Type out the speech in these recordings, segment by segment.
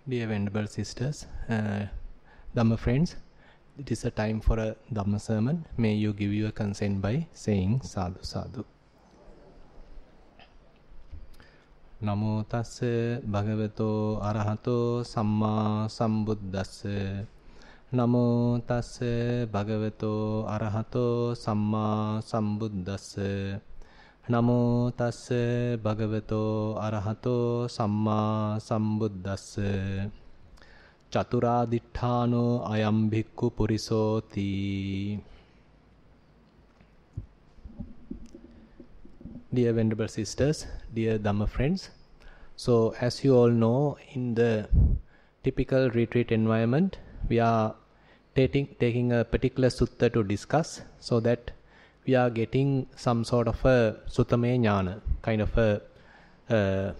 Dear Venerable Sisters, Dhamma friends, it is a time for a Dhamma sermon. May you give your consent by saying Sadhu Sadhu. Namo tassa bhagavato arahato samma sambuddhassa. Namo tassa bhagavato arahato samma sambuddhassa. Namo tassa bhagavato arahato samma sambuddhassa. Chaturaditthano ayam bhikkhu purisoti. Dear Venerable Sisters, dear Dhamma friends, so as you all know, in the typical retreat environment, we are taking a particular sutta to discuss, so that we are getting some sort of a Suttame Jnana, kind of a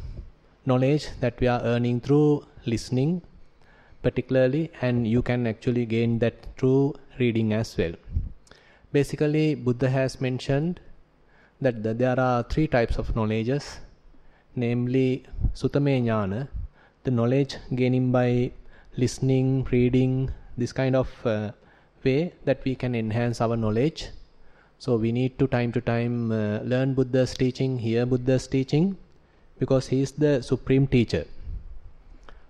knowledge that we are earning through listening particularly, and you can actually gain that through reading as well. Basically, Buddha has mentioned that there are three types of knowledges, namely Suttame Jnana, the knowledge gaining by listening, reading, this kind of way that we can enhance our knowledge. So we need to time learn Buddha's teaching, hear Buddha's teaching, because he is the supreme teacher.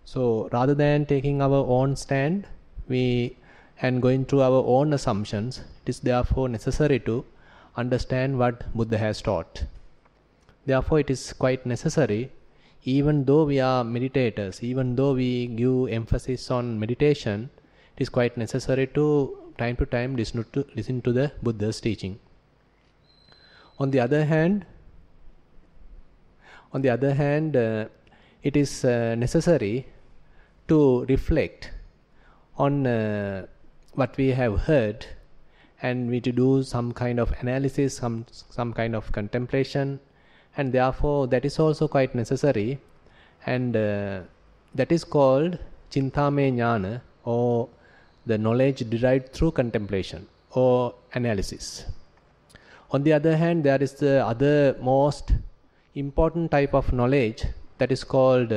So rather than taking our own stand and going through our own assumptions, it is therefore necessary to understand what Buddha has taught. Therefore it is quite necessary, even though we are meditators, even though we give emphasis on meditation, it is quite necessary to time listen to the Buddha's teaching. On the other hand, it is necessary to reflect on what we have heard, and we to do some kind of analysis, some kind of contemplation, and therefore that is also quite necessary, and that is called Chintame Jnana, or the knowledge derived through contemplation or analysis. On the other hand, there is the other most important type of knowledge that is called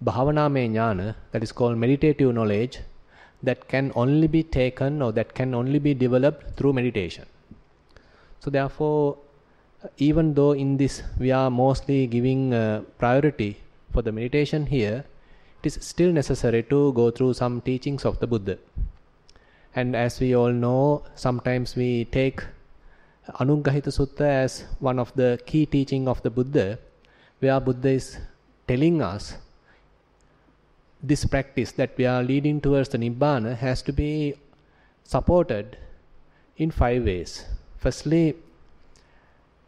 Bhavaname Jnana, that is called meditative knowledge, that can only be taken or that can only be developed through meditation. So therefore, even though in this we are mostly giving priority for the meditation here, it is still necessary to go through some teachings of the Buddha. And as we all know, sometimes we take Anuggahita Sutta as one of the key teaching of the Buddha, where Buddha is telling us this practice that we are leading towards the Nibbana has to be supported in 5 ways. Firstly,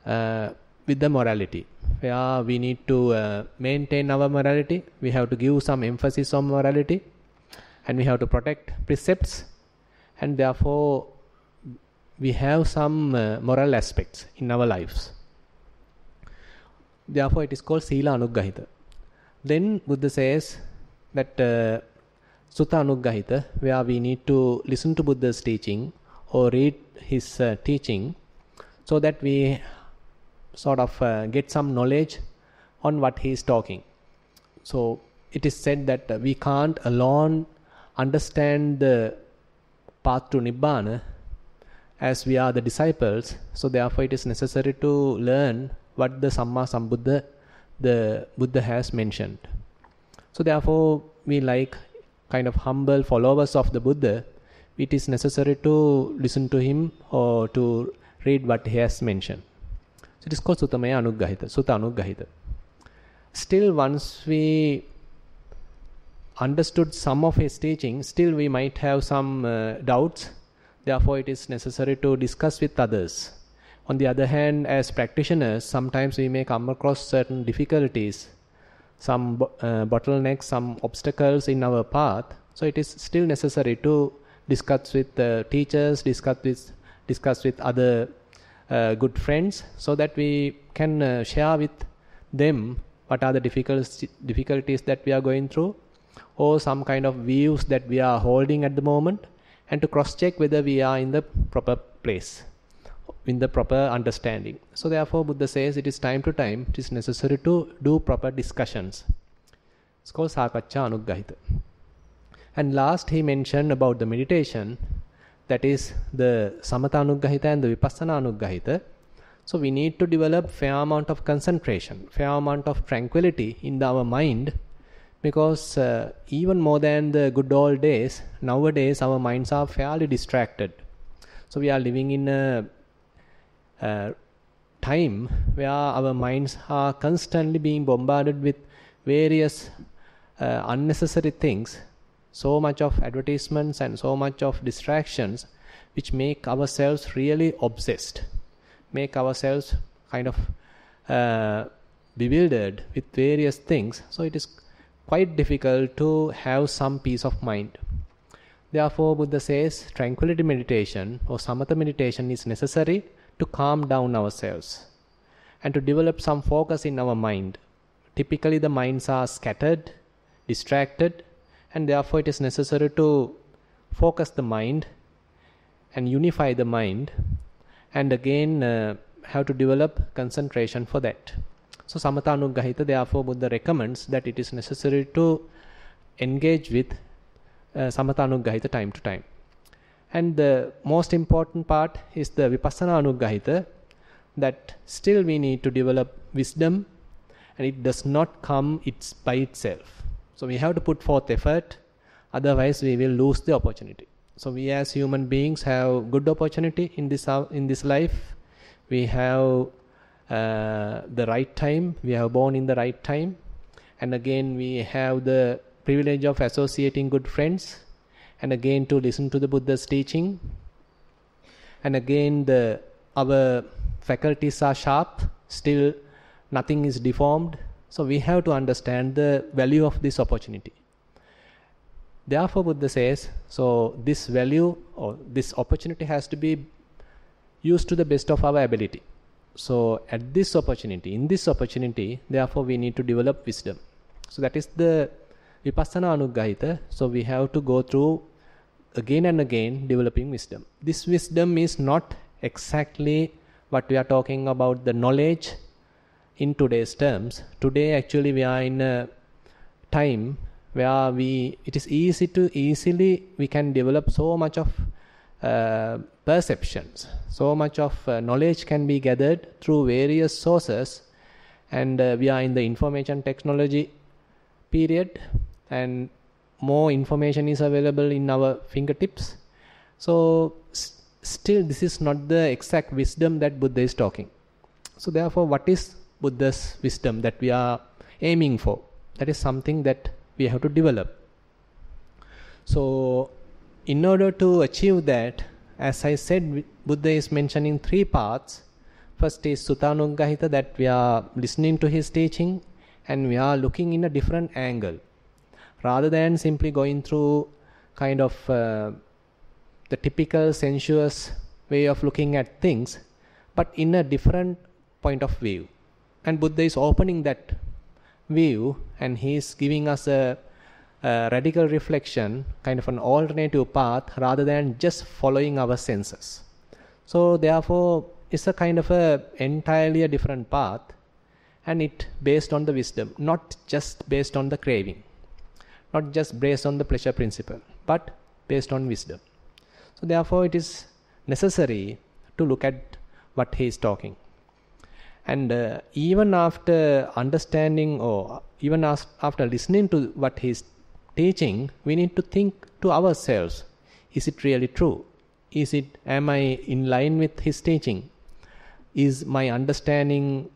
with the morality, where we need to maintain our morality, we have to give some emphasis on morality, and we have to protect precepts, and therefore we have some moral aspects in our lives. Therefore it is called Sila Anuggahita. Then Buddha says that Sutta Anuggahita, where we need to listen to Buddha's teaching or read his teaching, so that we sort of get some knowledge on what he is talking. So it is said that we can't alone understand the path to Nibbana as we are the disciples, so therefore it is necessary to learn what the Samma Sambuddha, the Buddha has mentioned. So therefore we, like kind of humble followers of the Buddha, it is necessary to listen to him or to read what he has mentioned. So it is called Suttamaya Anuggahita, Sutta Anuggahita. Still, once we understood some of his teaching, still we might have some doubts. Therefore it is necessary to discuss with others. On the other hand, as practitioners, sometimes we may come across certain difficulties, some bottlenecks, some obstacles in our path. So it is still necessary to discuss with teachers, discuss with other good friends, so that we can share with them what are the difficulties that we are going through, or some kind of views that we are holding at the moment, and to cross-check whether we are in the proper place, in the proper understanding. So therefore Buddha says it is time to time, it is necessary to do proper discussions. It's called Sākacchā Anuggahita. And last he mentioned about the meditation, that is the Samatha Anuggahita and the Vipassana Anuggahita. So we need to develop fair amount of concentration, fair amount of tranquility in our mind, because even more than the good old days, nowadays our minds are fairly distracted. So we are living in a time where our minds are constantly being bombarded with various unnecessary things, so much of advertisements and so much of distractions, which make ourselves really obsessed, make ourselves kind of bewildered with various things. So it is quite difficult to have some peace of mind. Therefore, Buddha says tranquility meditation or samatha meditation is necessary to calm down ourselves and to develop some focus in our mind. Typically the minds are scattered, distracted, and therefore it is necessary to focus the mind and unify the mind, and again have to develop concentration for that. So Samatha Anuggahita, therefore Buddha recommends that it is necessary to engage with Samatha Anuggahita time to time. And the most important part is the Vipassana Anuggahita, that still we need to develop wisdom, and it does not come by itself. So we have to put forth effort, otherwise we will lose the opportunity. So we as human beings have good opportunity in this life. We have the right time, we have born in the right time, and again we have the privilege of associating good friends, and again to listen to the Buddha's teaching, and again our faculties are sharp, still nothing is deformed. So we have to understand the value of this opportunity. Therefore Buddha says, so this value or this opportunity has to be used to the best of our ability. So in this opportunity, therefore we need to develop wisdom. So that is the Vipassana Anuggahita. So we have to go through again and again developing wisdom. This wisdom is not exactly what we are talking about, the knowledge in today's terms. Today actually we are in a time where it is easily we can develop so much of perceptions, so much of knowledge can be gathered through various sources, and we are in the information technology period, and more information is available in our fingertips. So still this is not the exact wisdom that Buddha is talking. So therefore, what is Buddha's wisdom that we are aiming for? That is something that we have to develop. So in order to achieve that, as I said, Buddha is mentioning 3 paths. First is Sutta Anuggahita, that we are listening to his teaching and we are looking in a different angle, rather than simply going through kind of the typical sensuous way of looking at things, but in a different point of view. And Buddha is opening that view, and he is giving us a radical reflection, kind of an alternative path, rather than just following our senses. So therefore it's a kind of entirely a different path, and it based on the wisdom, not just based on the craving, not just based on the pleasure principle, but based on wisdom. So therefore it is necessary to look at what he is talking. And even after understanding, or even after listening to what he is teaching, we need to think to ourselves, is it really true? Am I in line with his teaching? Is my understanding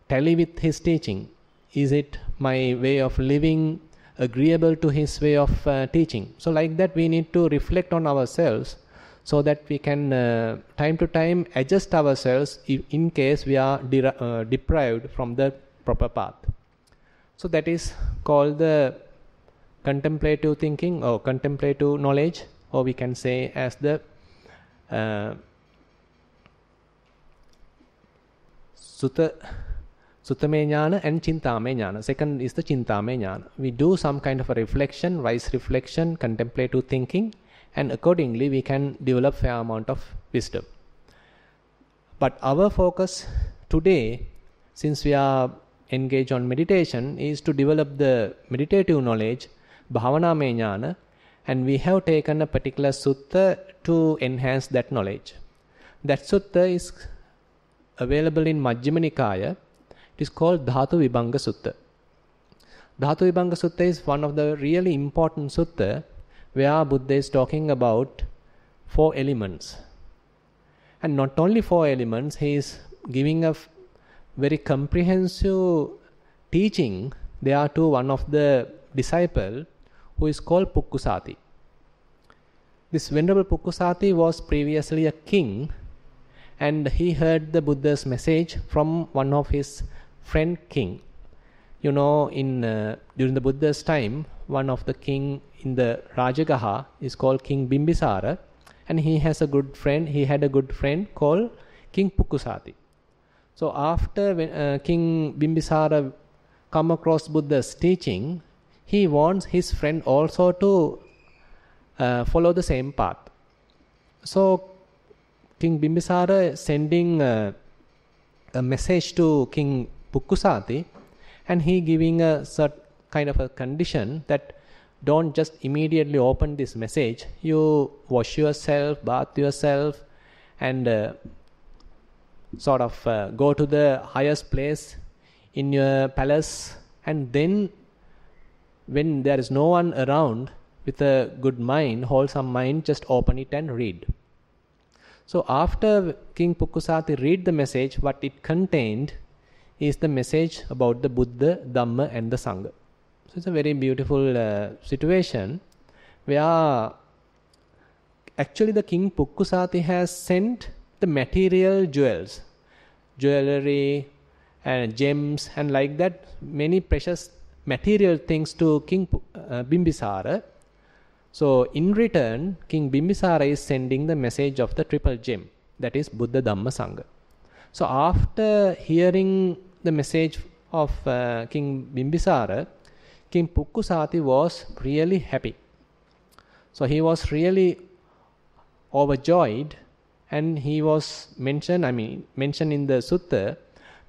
tally with his teaching? Is it my way of living agreeable to his way of teaching? So like that we need to reflect on ourselves, so that we can time to time adjust ourselves in case we are deprived from the proper path. So that is called the contemplative thinking or contemplative knowledge, or we can say as the Suttame Jnana and Chintame Jnana. Second is the Chintame Jnana. We do some kind of a reflection, wise reflection, contemplative thinking, and accordingly we can develop fair amount of wisdom. But our focus today, since we are engaged on meditation, is to develop the meditative knowledge, Bhavaname Jnana, And we have taken a particular sutta to enhance that knowledge. That sutta is available in Majjhima Nikaya. It is called Dhatu Vibhanga Sutta. Dhatu Vibhanga Sutta is one of the really important sutta where Buddha is talking about 4 elements. And not only 4 elements, he is giving a very comprehensive teaching there to one of the disciples who is called Pukkusati. This Venerable Pukkusati was previously a king, and he heard the Buddha's message from one of his friend king. You know, during the Buddha's time, one of the king in the Rajagaha is called King Bimbisara, and he had a good friend called King Pukkusati. So after King Bimbisara come across Buddha's teaching, he wants his friend also to follow the same path. So King Bimbisara sending a message to King Pukkusati, and he giving a certain kind of a condition that don't just immediately open this message. You wash yourself, bath yourself, and sort of go to the highest place in your palace, and then when there is no one around, with a good mind, wholesome mind, just open it and read. So after King Pukkusati read the message, what it contained is the message about the Buddha, Dhamma and the Sangha. So it's a very beautiful situation where actually the King Pukkusati has sent the material jewels, jewelry and gems and like that, many precious material things to King Bimbisara. So in return, King Bimbisara is sending the message of the triple gem, that is Buddha, Dhamma, Sangha. So after hearing the message of King Bimbisara, King Pukkusati was really happy. So he was really overjoyed, and he was mentioned in the sutta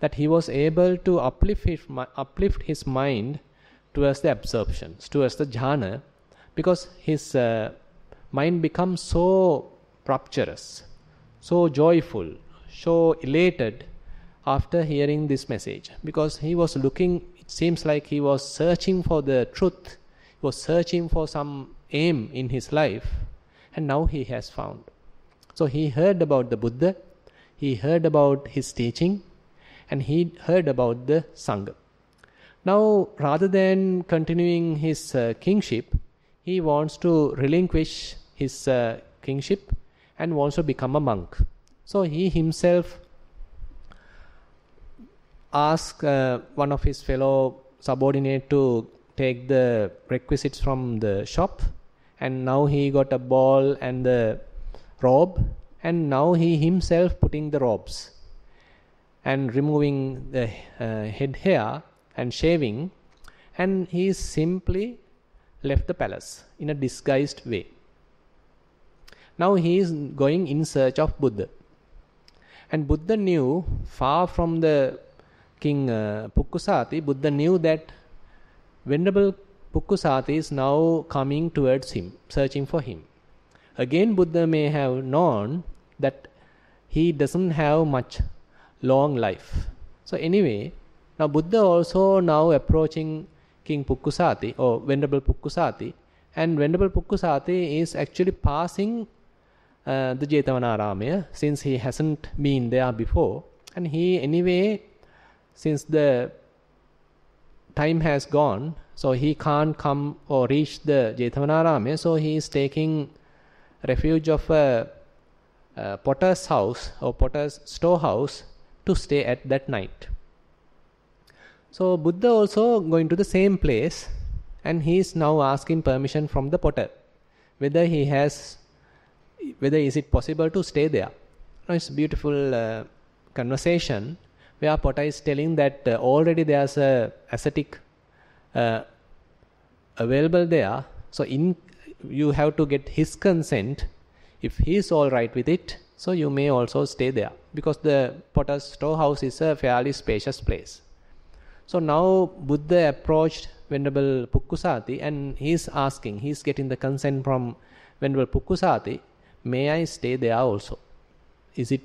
that he was able to uplift his mind towards the absorptions, towards the jhana, because his mind becomes so rapturous, so joyful, so elated after hearing this message. Because he was looking, it seems like he was searching for the truth, he was searching for some aim in his life, and now he has found. So he heard about the Buddha, he heard about his teaching, and he heard about the Sangha. Now, rather than continuing his kingship, he wants to relinquish his kingship and wants to become a monk. So he himself asked one of his fellow subordinate to take the requisites from the shop, and now he got a ball and the robe, and now he himself putting the robes and removing the head hair and shaving, and he simply left the palace in a disguised way. Now he is going in search of Buddha. And Buddha knew, far from the King Pukkusati, Buddha knew that Venerable Pukkusati is now coming towards him, searching for him. Again, Buddha may have known that he doesn't have much long life. So anyway, now Buddha also now approaching King Pukkusati or Venerable Pukkusati, and Venerable Pukkusati is actually passing the Jetavanaramaya, since he hasn't been there before, and he anyway, since the time has gone, so he can't come or reach the Jetavanaramaya, so he is taking refuge of a potter's house or potter's storehouse to stay at that night. So Buddha also going to the same place, and he is now asking permission from the potter whether is it possible to stay there. Now it's a beautiful conversation where potter is telling that already there's a ascetic available there, so you have to get his consent. If he is all right with it, so you may also stay there, because the potter's storehouse is a fairly spacious place. So now Buddha approached Venerable Pukkusati, and he's getting the consent from Venerable Pukkusati, may I stay there also? Is it,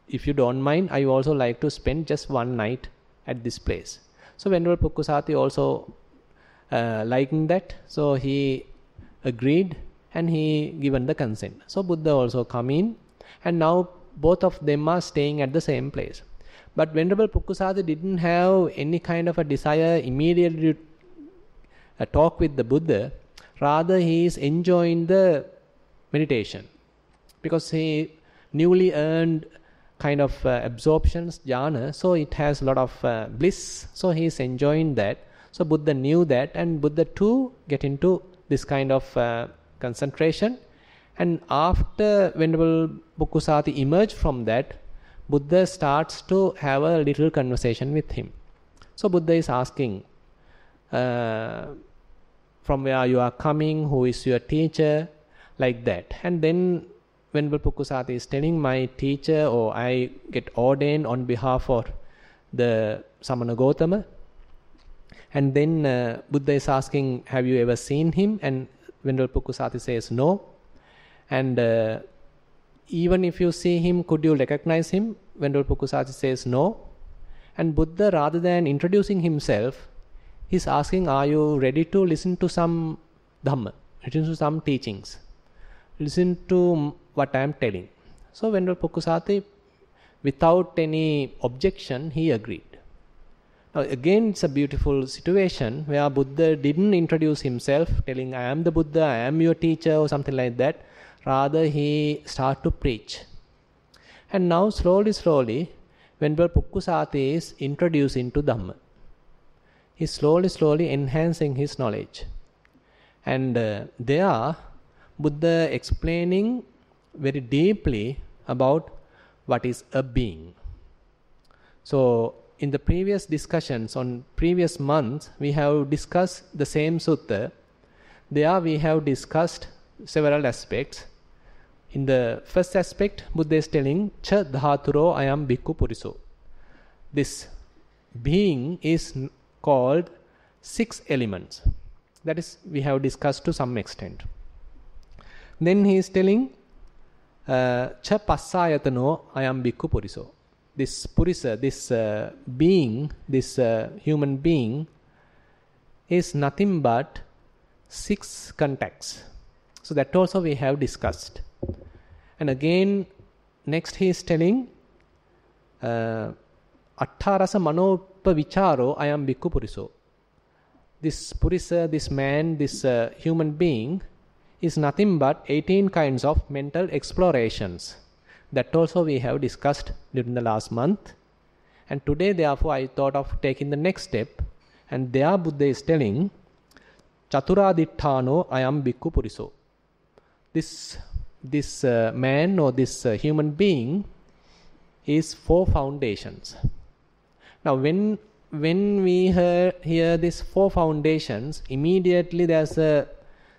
if you don't mind, I also like to spend just one night at this place. So Venerable Pukkusati also liking that, so he agreed and he given the consent. So Buddha also come in, and now both of them are staying at the same place. But Venerable Pukkusati didn't have any kind of a desire immediately to talk with the Buddha. Rather, he is enjoying the meditation because he newly earned kind of absorptions, jhana, so it has a lot of bliss, so he is enjoying that. So Buddha knew that, and Buddha too get into this kind of concentration. And after Venerable Pukkusati emerged from that, Buddha starts to have a little conversation with him. So Buddha is asking, from where you are coming, who is your teacher, like that. And then Venerable Pukkusati is telling, my teacher, or I get ordained on behalf of the Samana Gotama. And then Buddha is asking, have you ever seen him? And Venerable Pukkusati says, no. And even if you see him, could you recognize him? Venerable Pukkusati says, no. And Buddha, rather than introducing himself, he's asking, are you ready to listen to some Dhamma, listen to some teachings, listen to what I am telling? So Venerable Pukkusati, without any objection, he agreed. Now again, it's a beautiful situation where Buddha didn't introduce himself, telling, I am the Buddha, I am your teacher, or something like that. Rather, he started to preach. And now slowly, Venerable Pukkusati is introducing to Dhamma. He's slowly enhancing his knowledge. And there, Buddha explaining very deeply about what is a being. So, in the previous discussions on previous months, we have discussed the same sutta. There we have discussed several aspects. In the first aspect, Buddha is telling, Cha Dhaturo ayam bhikkhu puriso. This being is called 6 elements. That is, we have discussed to some extent. Then he is telling, Cha passayatano ayam bhikkhu puriso. This purisa, this being, this human being, is nothing but 6 contacts. So that also we have discussed. And again, next he is telling, Attarasa manopa vicharo ayam bhikkhu puriso. This purisa, this man, this human being is nothing but 18 kinds of mental explorations. That also we have discussed during the last month. And today, therefore, I thought of taking the next step. And there Buddha is telling, Chaturadittano ayam bhikkhu puriso. This man or this human being is 4 foundations. Now, when we hear these 4 foundations, immediately there's a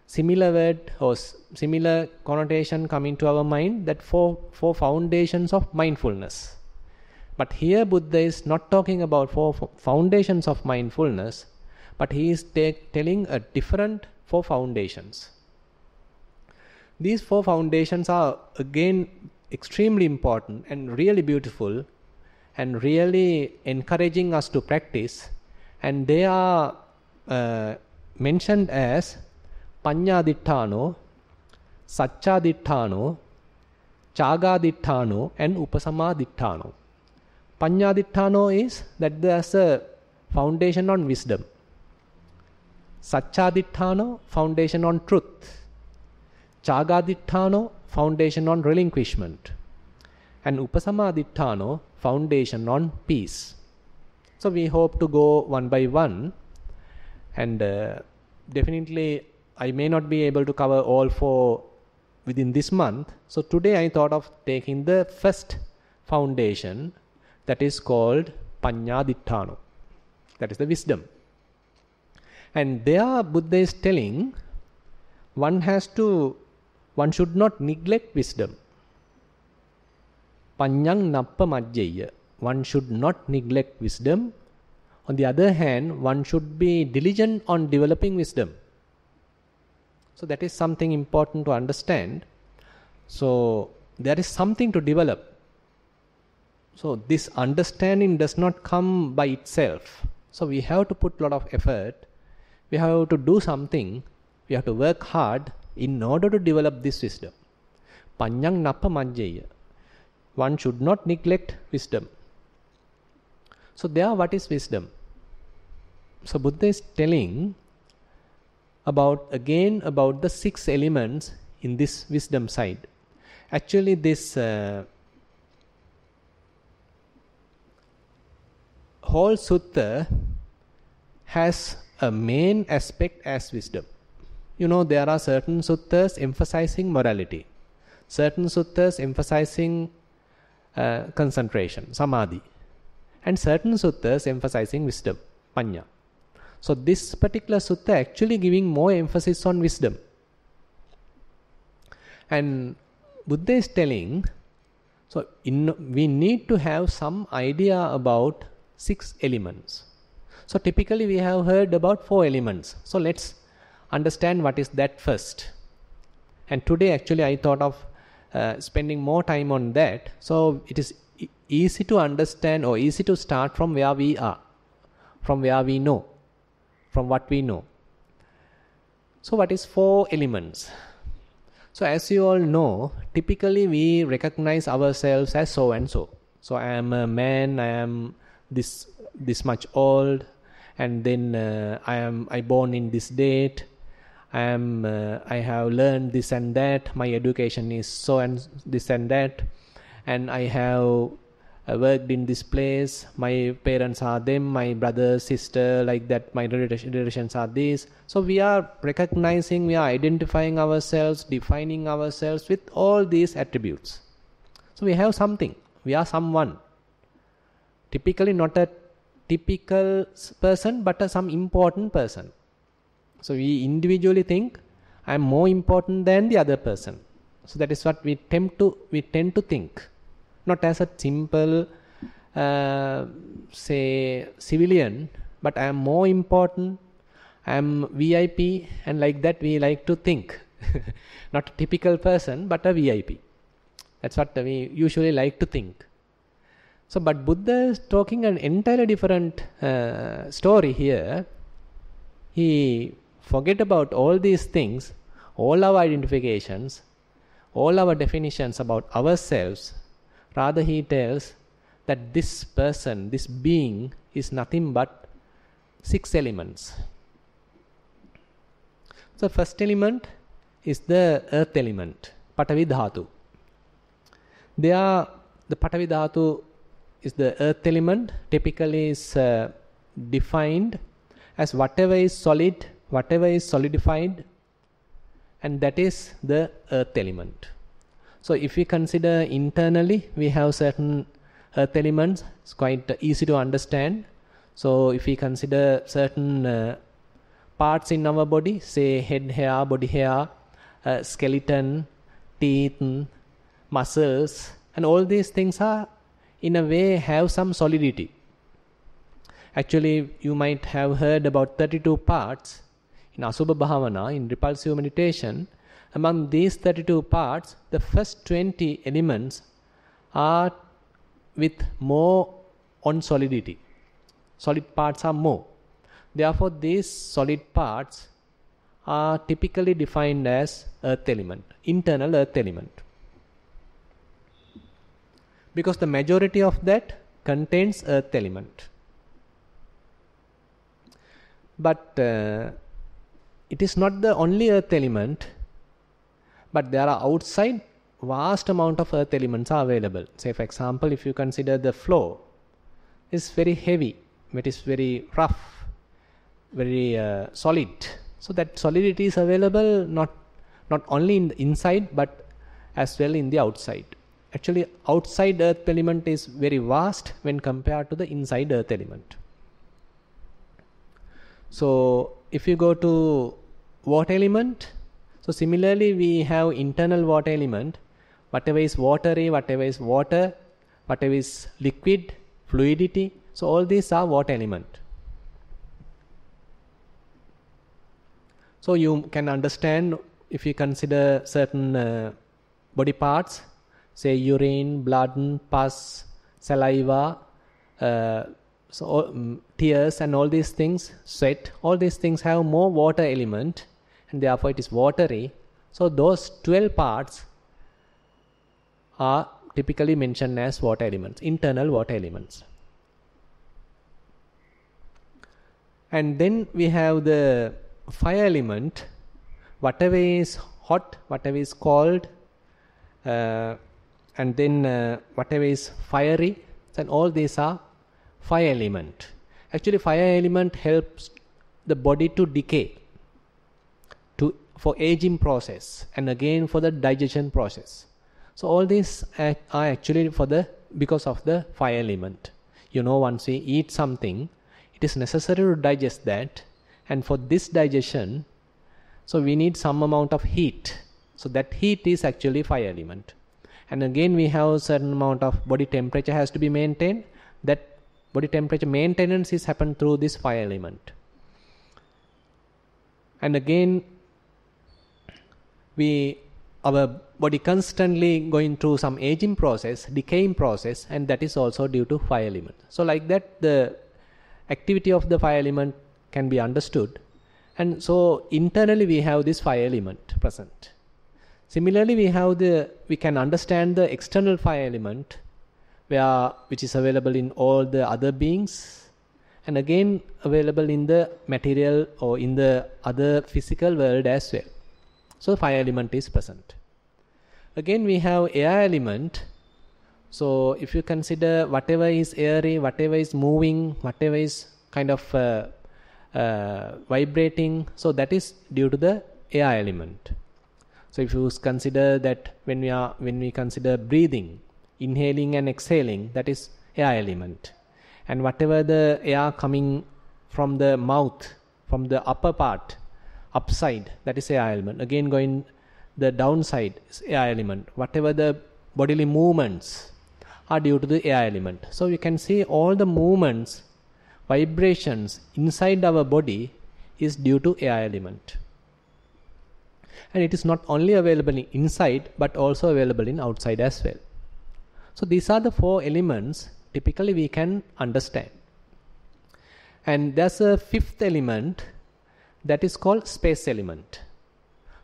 similar word or similar connotation coming to our mind, that 4 foundations of mindfulness. But here Buddha is not talking about 4 foundations of mindfulness, but he is telling a different 4 foundations. These 4 foundations are again extremely important and really beautiful and really encouraging us to practice, and they are mentioned as Panyadittano, Satchadittano, Chagadittano, and Upasamadittano. Panyadittano is that there's a foundation on wisdom. Satchadittano, foundation on truth. Chagadittano, foundation on relinquishment. And Upasamadittano, foundation on peace. So we hope to go one by one, and definitely I may not be able to cover all 4 within this month. So today I thought of taking the first foundation, that is called Panyadittano. That is the wisdom. And there Buddha is telling, one should not neglect wisdom. Panyang nappa majjaya. One should not neglect wisdom, On the other hand, one should be diligent on developing wisdom. So that is something important to understand. So there is something to develop. So this understanding does not come by itself. So we have to put a lot of effort. We have to do something. We have to work hard in order to develop this wisdom. Panyang napa manjaya. One should not neglect wisdom. So there, what is wisdom? So Buddha is telling about the 6 elements in this wisdom side. Actually, this whole sutta has a main aspect as wisdom. You know, there are certain suttas emphasizing morality, certain suttas emphasizing concentration, samadhi, and certain suttas emphasizing wisdom, panya. So this particular sutta actually giving more emphasis on wisdom. And Buddha is telling, so we need to have some idea about 6 elements. So typically we have heard about 4 elements. So let's understand what is that first. And today actually I thought of spending more time on that. So it is easy to understand or easy to start from where we are, from where we know, from what we know. So what is 4 elements? So as you all know, typically we recognize ourselves as so and so. So I am a man, I am this much old, and then I born in this date. I have learned this and that. My education is so and this and that, and I have worked in this place. My parents are them. My brother, sister, like that. My relations are these. So we are recognizing, we are identifying ourselves, defining ourselves with all these attributes. So we have something. We are someone. Typically not a typical person, but some important person. So we individually think I am more important than the other person. So that is what we tend to think, not as a simple say civilian, but I am more important, I am VIP, and like that we like to think. Not a typical person, but a VIP. That's what we usually like to think. So, but Buddha is talking an entirely different story here. He forget about all these things, all our identifications, all our definitions about ourselves. Rather, he tells that this person, this being, is nothing but 6 elements. So, first element is the earth element, Patavi Dhatu. The Patavi Dhatu is the earth element, typically is defined as whatever is solid, whatever is solidified, and that is the earth element. So if we consider internally, we have certain earth elements. It's quite easy to understand. So if we consider certain parts in our body, say head hair, body hair, skeleton, teeth, muscles, and all these things are in a way have some solidity. Actually, you might have heard about 32 parts in Asubha Bhavana, in repulsive meditation. Among these 32 parts, the first 20 elements are with more on solidity. Solid parts are more. Therefore, these solid parts are typically defined as earth element, internal earth element. Because the majority of that contains earth element. But it is not the only earth element, but there are outside vast amount of earth elements are available. Say for example, if you consider the floor is very heavy, it is very rough, very solid. So that solidity is available not only in the inside but as well in the outside. Actually, outside earth element is very vast when compared to the inside earth element. So if you go to water element, so similarly we have internal water element. Whatever is watery, whatever is water, whatever is liquid, fluidity, so all these are water element. So you can understand if you consider certain body parts, say urine, blood, pus, saliva, tears and all these things, sweat, all these things have more water element and therefore it is watery. So those 12 parts are typically mentioned as water elements, internal water elements. And then we have the fire element, whatever is hot, whatever is cold, and then whatever is fiery, and all these are fire element. Actually, fire element helps the body to decay, for aging process, and again for the digestion process. So all these are actually because of the fire element. Once we eat something, it is necessary to digest that, and for this digestion, so we need some amount of heat. So that heat is actually fire element. And again we have a certain amount of body temperature has to be maintained. That body temperature maintenance is happened through this fire element. And again, our body constantly going through some aging process, decaying process, and that is also due to fire element. So like that, the activity of the fire element can be understood. And so internally we have this fire element present. Similarly, we can understand the external fire element, which is available in all the other beings, and again available in the material or in the other physical world as well. So fire element is present. Again we have air element. So if you consider whatever is airy, whatever is moving, whatever is kind of vibrating, so that is due to the air element. So if you consider that when we consider breathing, inhaling and exhaling, that is air element. And whatever the air coming from the mouth, from the upper part, upside, that is air element. Again going the downside is air element. Whatever the bodily movements are due to the air element. So you can see all the movements, vibrations inside our body is due to air element. And it is not only available in inside but also available in outside as well. So these are the 4 elements typically we can understand. And there's a 5th element that is called space element.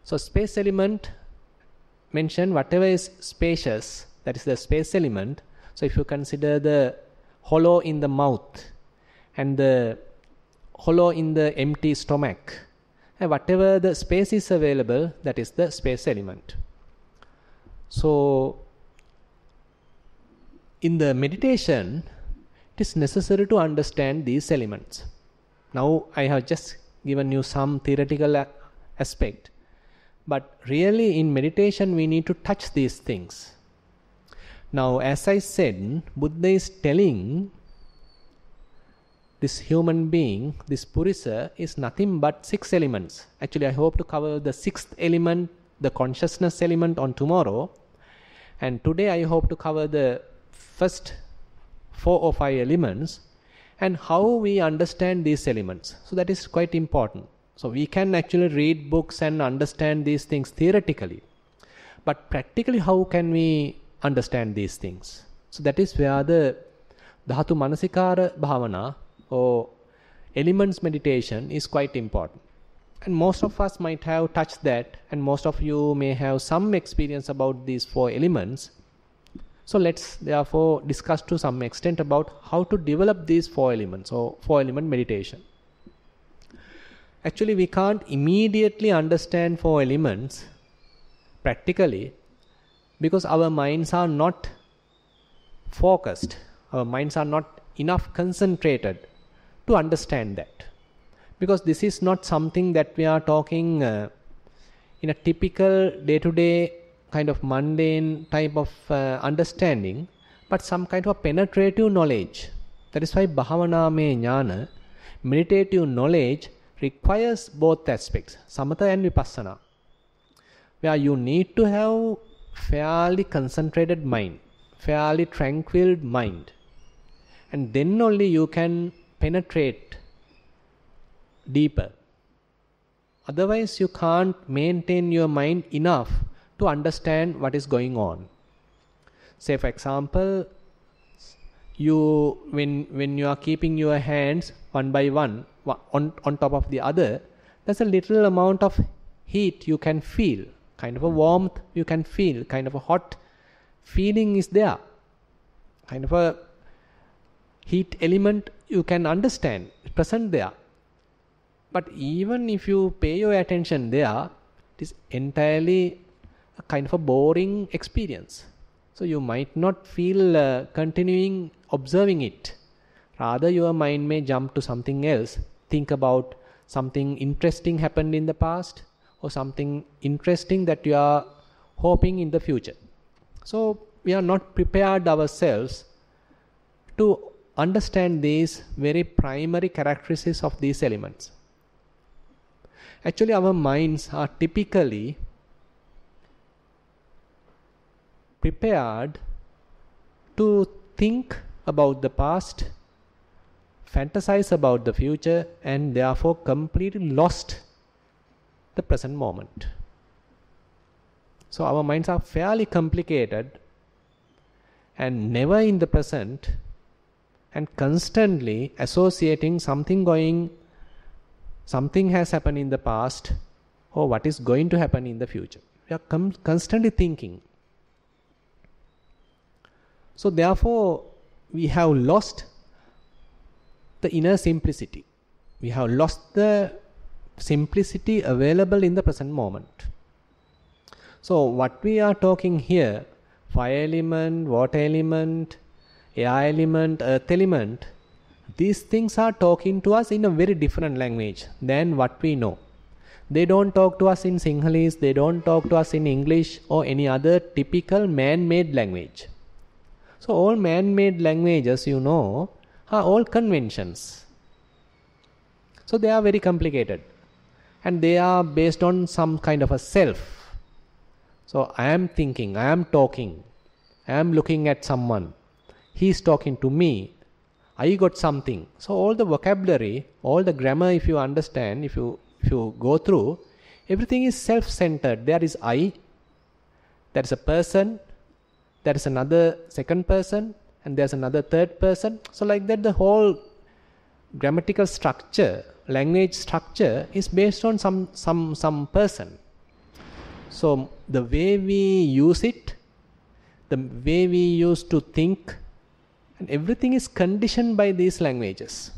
So space element mention whatever is spacious, that is the space element. So if you consider the hollow in the mouth and the hollow in the empty stomach, and whatever the space is available, that is the space element. So in the meditation, it is necessary to understand these elements. Now I have just given you some theoretical aspect, but really in meditation we need to touch these things. Now as I said, Buddha is telling this human being, this Purisa, is nothing but 6 elements. Actually I hope to cover the 6th element, the consciousness element, on tomorrow, and today I hope to cover the first 4 or 5 elements and how we understand these elements. So that is quite important. So we can actually read books and understand these things theoretically, but practically how can we understand these things? So that is where the Dhatu Manasikara Bhavana or elements meditation is quite important. And most of us might have touched that, and most of you may have some experience about these 4 elements. So let's therefore discuss to some extent about how to develop these 4 elements or 4 element meditation. Actually we can't immediately understand 4 elements practically because our minds are not focused, our minds are not enough concentrated to understand that. Because this is not something that we are talking in a typical day-to-day kind of mundane type of understanding, but some kind of penetrative knowledge. That is why Bhavana me Jnana, meditative knowledge, requires both aspects, Samatha and Vipassana, where you need to have fairly concentrated mind, fairly tranquil mind, and then only you can penetrate deeper. Otherwise, you can't maintain your mind enough to understand what is going on. Say, for example, when you are keeping your hands one by one on top of the other, there's a little amount of heat you can feel, kind of a warmth you can feel, kind of a hot feeling is there, kind of a heat element you can understand, present there. But even if you pay your attention there, it is entirely a kind of a boring experience. So you might not feel continuing observing it. Rather, your mind may jump to something else, think about something interesting happened in the past or something interesting that you are hoping in the future. So we are not prepared ourselves to understand these very primary characteristics of these elements. Actually, our minds are typically prepared to think about the past, fantasize about the future, and therefore completely lost the present moment. So our minds are fairly complicated and never in the present, and constantly associating something has happened in the past or what is going to happen in the future. We are constantly thinking. So therefore, we have lost the inner simplicity. We have lost the simplicity available in the present moment. So what we are talking here, fire element, water element, air element, earth element, these things are talking to us in a very different language than what we know. They don't talk to us in Sinhalese, they don't talk to us in English or any other typical man-made language. So all man-made languages, are all conventions. So they are very complicated. And they are based on some kind of a self. So I am thinking, I am talking, I am looking at someone, he is talking to me, I got something. So all the vocabulary, all the grammar, if you understand, if you go through, everything is self-centered. There is I, there is a person, there is another second person, and there's another third person. So like that, the whole grammatical structure, language structure is based on some person. So the way we use it, the way we used to think, and everything is conditioned by these languages.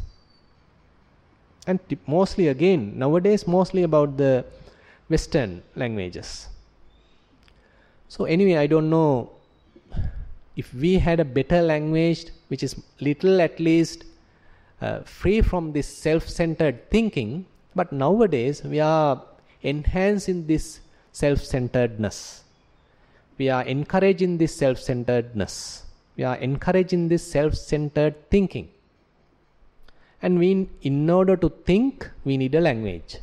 And mostly again, nowadays mostly about the Western languages. So anyway, I don't know if we had a better language which is little at least free from this self-centered thinking, but nowadays we are enhancing this self-centeredness. We are encouraging this self-centeredness. We are encouraging this self-centered thinking. And in order to think, we need a language.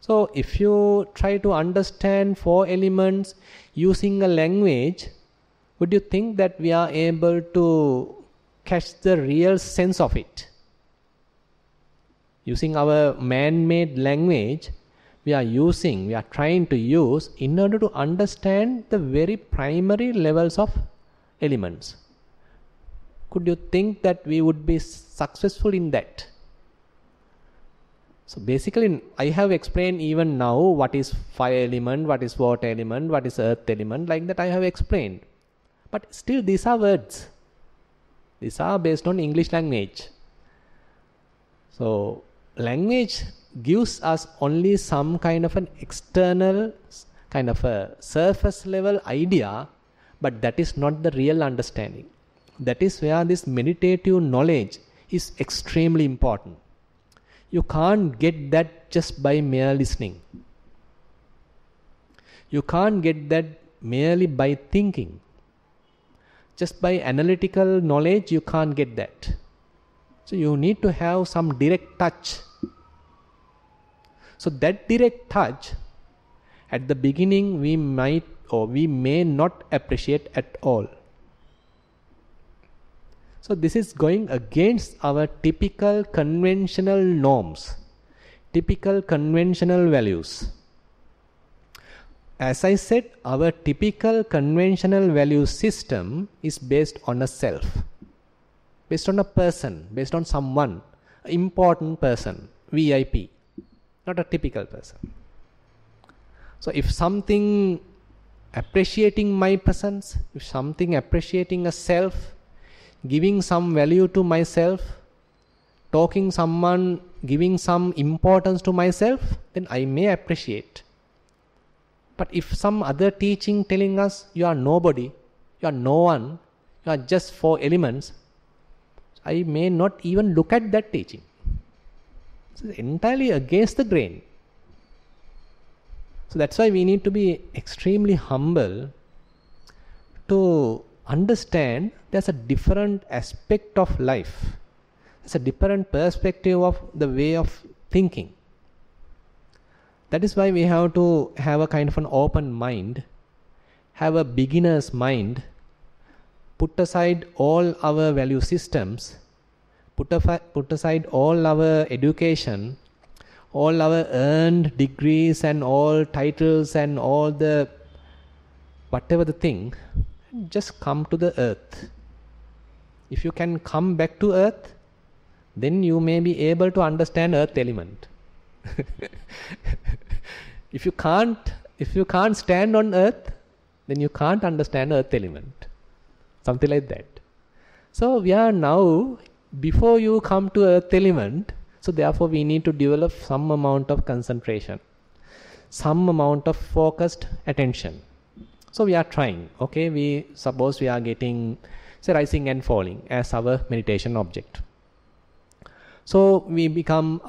So if you try to understand 4 elements using a language, would you think that we are able to catch the real sense of it? Using our man-made language, we are trying to use in order to understand the very primary levels of elements. Could you think that we would be successful in that? So basically, I have explained even now what is fire element, what is water element, what is earth element, like that I have explained. But still these are words. These are based on English language. So language gives us only some kind of an external, kind of a surface level idea, but that is not the real understanding. That is where this meditative knowledge is extremely important. You can't get that just by mere listening. You can't get that merely by thinking. Just by analytical knowledge, you can't get that. So you need to have some direct touch. So that direct touch, at the beginning we might or we may not appreciate at all. So this is going against our typical conventional norms, typical conventional values. As I said, our typical conventional value system is based on a self, based on a person, based on someone, an important person, VIP, not a typical person. So if something appreciating my presence, if something appreciating a self, giving some value to myself, talking someone, giving some importance to myself, then I may appreciate. But if some other teaching telling us you are nobody, you are no one, you are just 4 elements, I may not even look at that teaching. It's entirely against the grain. So that's why we need to be extremely humble to understand there's a different aspect of life. There's a different perspective of the way of thinking. That is why we have to have a kind of an open mind, have a beginner's mind, put aside all our value systems, put aside all our education, all our earned degrees and all titles and all the whatever the thing, just come to the earth. If you can come back to earth, then you may be able to understand earth element. If you can't stand on earth, then you can't understand earth element. Something like that. So we are now, before you come to earth element, so therefore we need to develop some amount of concentration, some amount of focused attention. So we are trying. Okay, we suppose we are getting, say, rising and falling as our meditation object. So we become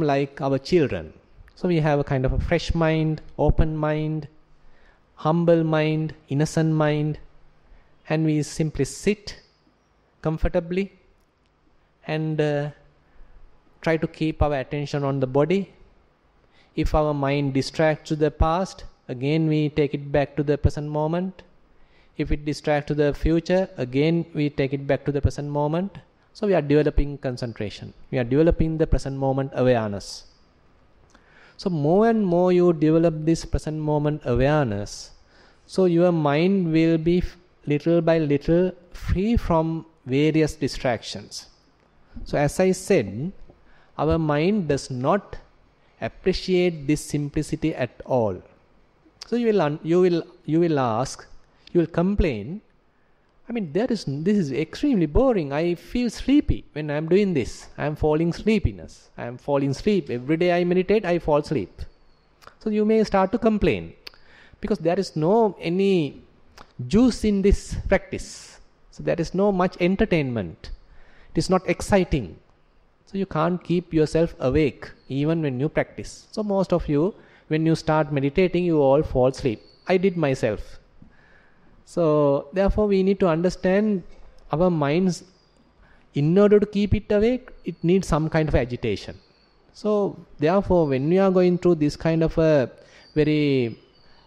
like our children. So we have a kind of a fresh mind, open mind, humble mind, innocent mind, and we simply sit comfortably and try to keep our attention on the body. If our mind distracts to the past, again we take it back to the present moment. If it distracts to the future, again we take it back to the present moment. So we are developing concentration. We are developing the present moment awareness. So more and more you develop this present moment awareness, so your mind will be little by little free from various distractions. So as I said, our mind does not appreciate this simplicity at all. So you will ask, you will complain, I mean, this is extremely boring. I feel sleepy when I am doing this. I am falling sleepiness. I am falling asleep. Every day I meditate, I fall asleep. So you may start to complain because there is no any juice in this practice. So there is no much entertainment. It is not exciting. So you can't keep yourself awake even when you practice. So most of you, when you start meditating, you all fall asleep. I did myself. So therefore we need to understand our minds, in order to keep it awake, it needs some kind of agitation. So therefore when we are going through this kind of a very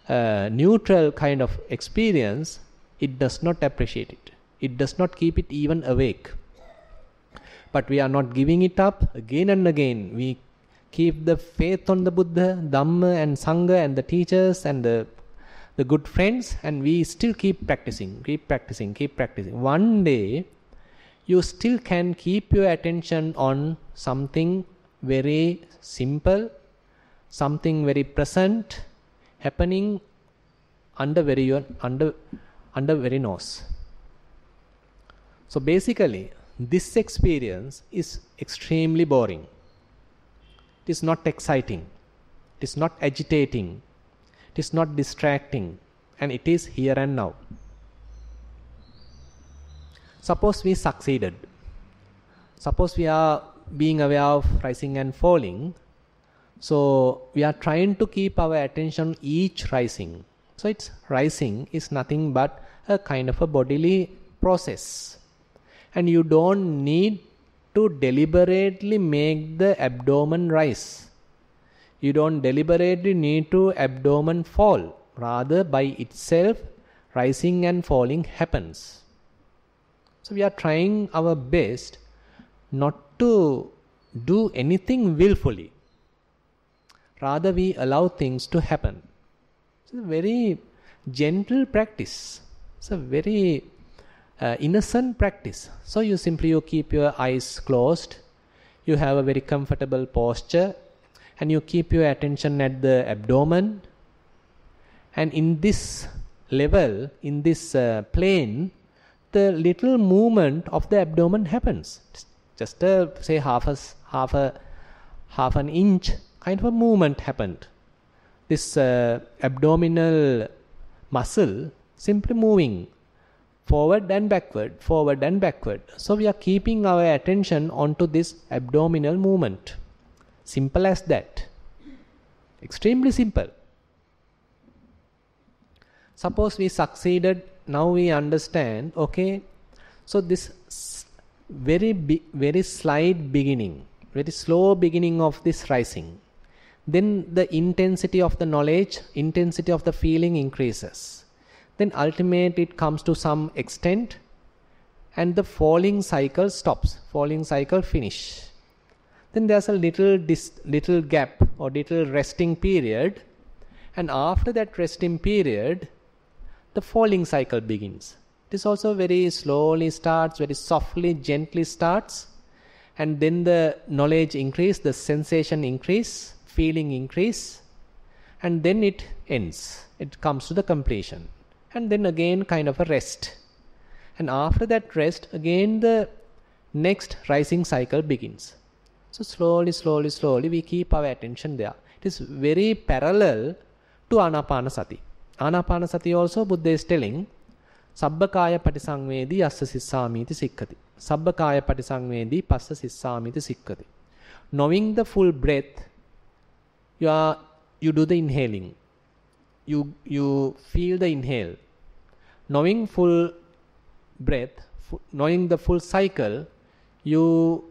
neutral kind of experience, it does not appreciate it. It does not keep it even awake. But we are not giving it up again and again. We keep the faith on the Buddha, Dhamma and Sangha and the teachers and the good friends, and we still keep practicing. One day, you still can keep your attention on something very simple, something very present, happening under very nose. So basically, this experience is extremely boring. It is not exciting. It is not agitating. It is not distracting, and it is here and now. Suppose we succeeded. Suppose we are being aware of rising and falling. So we are trying to keep our attention each rising. So its rising is nothing but a kind of a bodily process. And you don't need to deliberately make the abdomen rise. You don't deliberately need to abdomen fall. Rather, by itself, rising and falling happens. So we are trying our best not to do anything willfully. Rather, we allow things to happen. It's a very gentle practice. It's a very innocent practice. So you keep your eyes closed. You have a very comfortable posture, and you keep your attention at the abdomen. And in this level, in this plane, the little movement of the abdomen happens. Just say half an inch kind of a movement happened. This abdominal muscle simply moving forward and backward, forward and backward. So we are keeping our attention onto this abdominal movement. Simple as that. Extremely simple. Suppose we succeeded, now we understand, okay, so this very slight beginning, very slow beginning of this rising, then the intensity of the knowledge, intensity of the feeling increases. Then ultimately it comes to some extent and the falling cycle stops, falling cycle finish. Then there's a little gap or little resting period, and after that resting period, the falling cycle begins. This also very slowly starts, very softly, gently starts, and then the knowledge increase, the sensation increase, feeling increase, and then it ends. It comes to the completion. And then again kind of a rest. And after that rest, again the next rising cycle begins. So slowly we keep our attention there. It is very parallel to Anapanasati. Anapanasati also Buddha is telling, Sabbakaya patisangvedi assa sissamiti sikkati. Sabbakaya patisangvedi passa sissamiti sikkati. Knowing the full breath, you do the inhaling. You feel the inhale. Knowing full breath, knowing the full cycle, you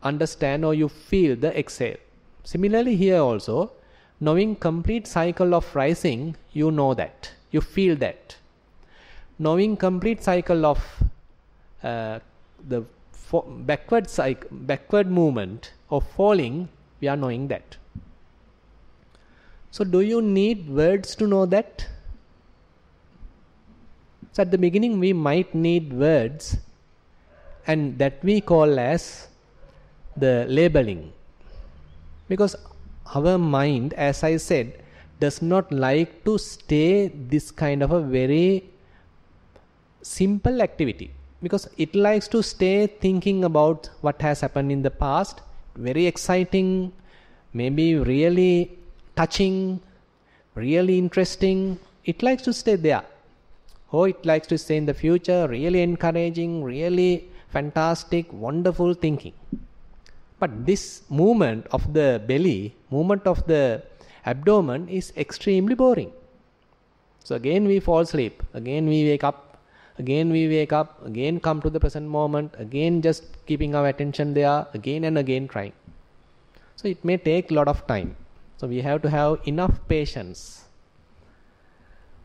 understand or you feel the exhale. Similarly here also, knowing complete cycle of rising, you know that, you feel that. Knowing complete cycle of the backward movement of falling, we are knowing that. So do you need words to know that? So at the beginning we might need words, and that we call as the labeling. Because our mind, as I said, does not like to stay this kind of a very simple activity. Because it likes to stay thinking about what has happened in the past, very exciting, maybe really touching, really interesting. It likes to stay there. Or it likes to stay in the future, really encouraging, really fantastic, wonderful thinking. But this movement of the belly, movement of the abdomen is extremely boring. So again we fall asleep, again we wake up, again come to the present moment, again just keeping our attention there, again and again trying. So it may take a lot of time. So we have to have enough patience.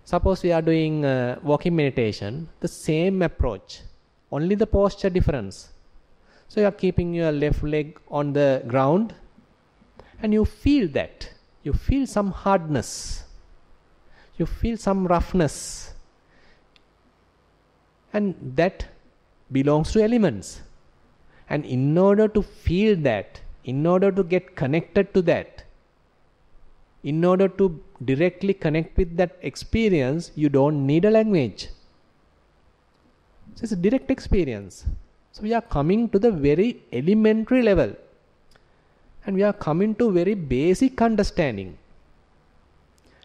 Suppose we are doing walking meditation, the same approach, only the posture difference. So you are keeping your left leg on the ground and you feel that. You feel some hardness. You feel some roughness. And that belongs to elements. And in order to feel that, in order to get connected to that, in order to directly connect with that experience, you don't need a language. So it's a direct experience. So we are coming to the very elementary level. And we are coming to very basic understanding.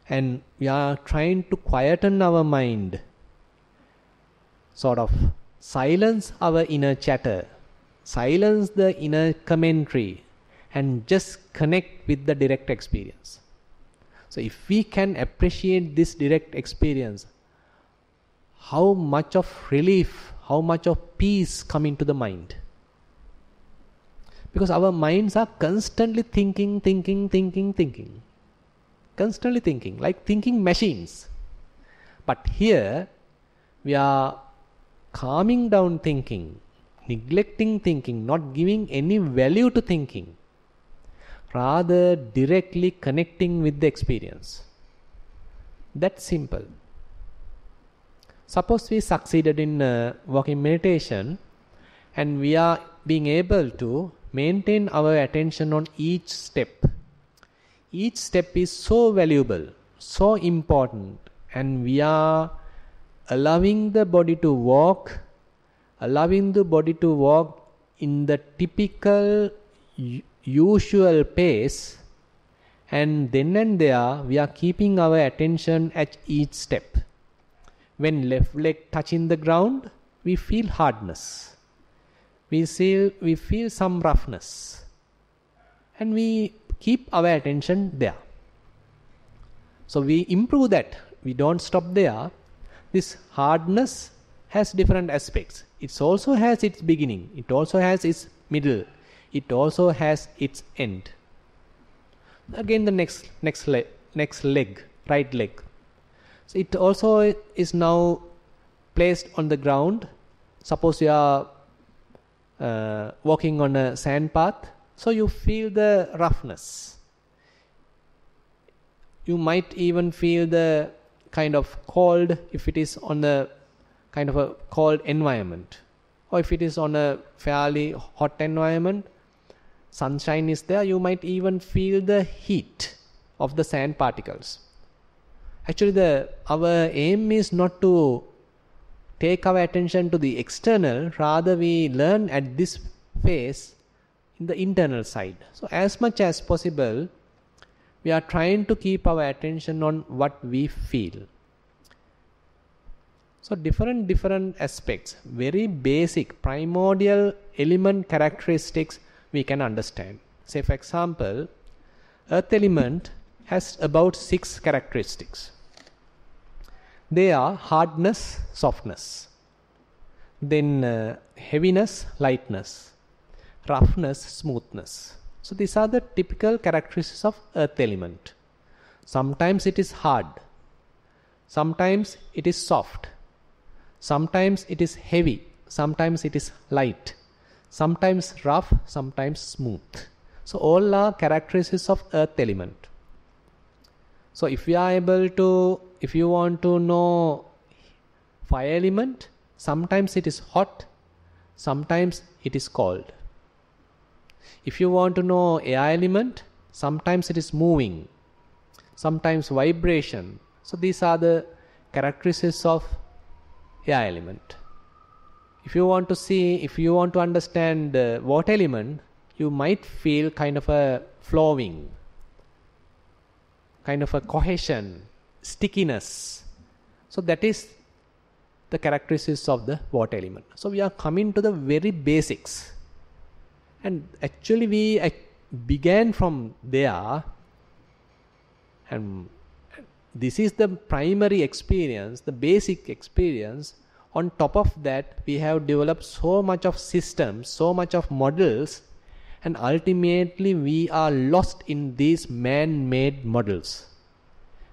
And we are trying to quieten our mind. Sort of silence our inner chatter. Silence the inner commentary. And just connect with the direct experience. So if we can appreciate this direct experience, how much of relief, how much of peace come into the mind. Because our minds are constantly thinking. Constantly thinking, like thinking machines. But here, we are calming down thinking, neglecting thinking, not giving any value to thinking. rather directly connecting with the experience. That's simple. Suppose we succeeded in walking meditation and we are being able to maintain our attention on each step. Each step is so valuable, so important, and we are allowing the body to walk in the typical usual pace, and then and there we are keeping our attention at each step. When left leg touching the ground, we feel hardness. We feel some roughness. And we keep our attention there. So we improve that. We don't stop there. This hardness has different aspects. It also has its beginning. It also has its middle. It also has its end. Again the next leg, right leg. So it also is now placed on the ground. Suppose you are walking on a sand path, so you feel the roughness. You might even feel the kind of cold if it is on a kind of a cold environment, or if it is on a fairly hot environment, sunshine is there, you might even feel the heat of the sand particles. Actually, our aim is not to take our attention to the external, rather we learn at this phase in the internal side. So as much as possible, we are trying to keep our attention on what we feel. So different aspects, very basic, primordial element characteristics we can understand. Say for example, earth element has about 6 characteristics. They are hardness, softness, then heaviness, lightness, roughness, smoothness. So these are the typical characteristics of earth element. Sometimes it is hard, sometimes it is soft, sometimes it is heavy, sometimes it is light, sometimes rough, sometimes smooth. So all are characteristics of earth element. So if you want to know fire element, sometimes it is hot, sometimes it is cold. If you want to know air element, sometimes it is moving, sometimes vibration. So these are the characteristics of air element. If you want to understand the water element, you might feel kind of a flowing, kind of a cohesion, stickiness. So that is the characteristics of the water element. So we are coming to the very basics. And actually we began from there, and this is the primary experience, the basic experience. On top of that, we have developed so much of systems, so much of models, and ultimately we are lost in these man-made models,